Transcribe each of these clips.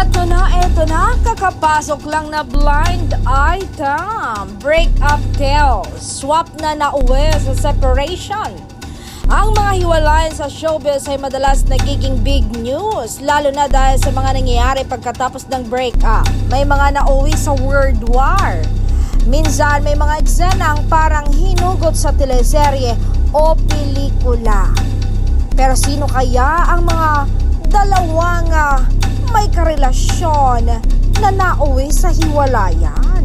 Eto na, kakapasok lang na blind item. Break-up tale, swap na nauwi sa separation. Ang mga hiwalayan sa showbiz ay madalas nagiging big news, lalo na dahil sa mga nangyayari pagkatapos ng break-up. May mga nauwi sa world war. Minsan may mga eksenang parang hinugot sa teleserye o pelikula. Pero sino kaya ang mga dalawang may karelasyon na nauwi sa hiwalayan?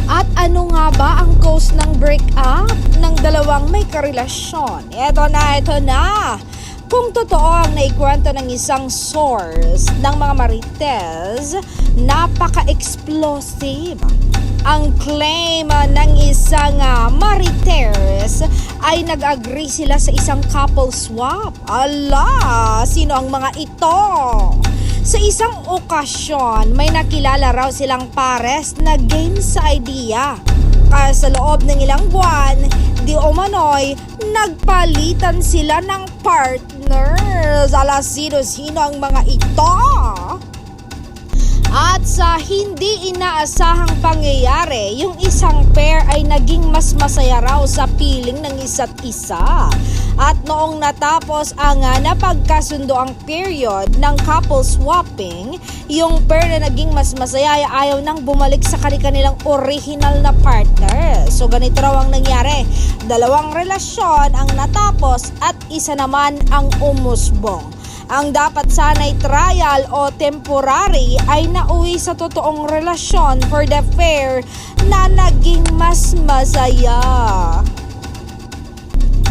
At ano nga ba ang cause ng break-up ng dalawang may karelasyon? Ito na. Kung totoo ang naikwento ng isang source ng mga Marites, napaka-explosive. Ang claim ng isang Marites ay nag-agree sila sa isang couple swap. Ala, sino ang mga ito? Sa isang okasyon, may nakilala raw silang pares na game sa idea. Kaya sa loob ng ilang buwan, di umano'y nagpalitan sila ng partners. Ala, sino ang mga ito? At sa hindi inaasahang pangyayari, yung isang pair ay naging mas masaya raw sa piling ng isa't isa. At noong natapos ang napagkasundo ang period ng couple swapping, yung pair na naging mas masaya ay ayaw nang bumalik sa kanilang original na partner. So ganito raw ang nangyari. Dalawang relasyon ang natapos at isa naman ang umusbong. Ang dapat sana'y trial o temporary ay nauwi sa totoong relasyon for the pair na naging mas masaya.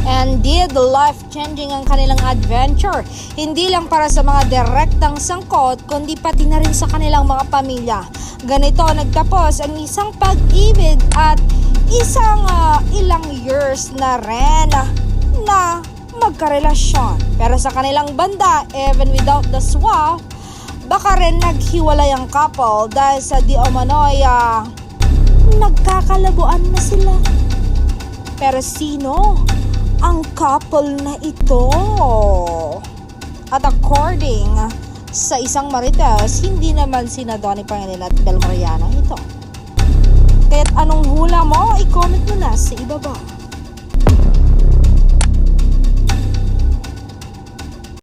Indeed, life-changing ang kanilang adventure. Hindi lang para sa mga direktang sangkot, kundi pati na rin sa kanilang mga pamilya. Ganito nagtapos ang isang pag-ibig at isang ilang years na rin na magkarelasyon. Pero sa kanilang banda, even without the swap, baka rin naghiwalay ang couple dahil sa di umano'y nagkakalabuan na sila. Pero sino ang couple na ito? At according sa isang Marites, hindi naman sina Donnie Pangilinan at Bel Mariana ito. Kaya't anong hula mo? I-comment mo na sa ibaba.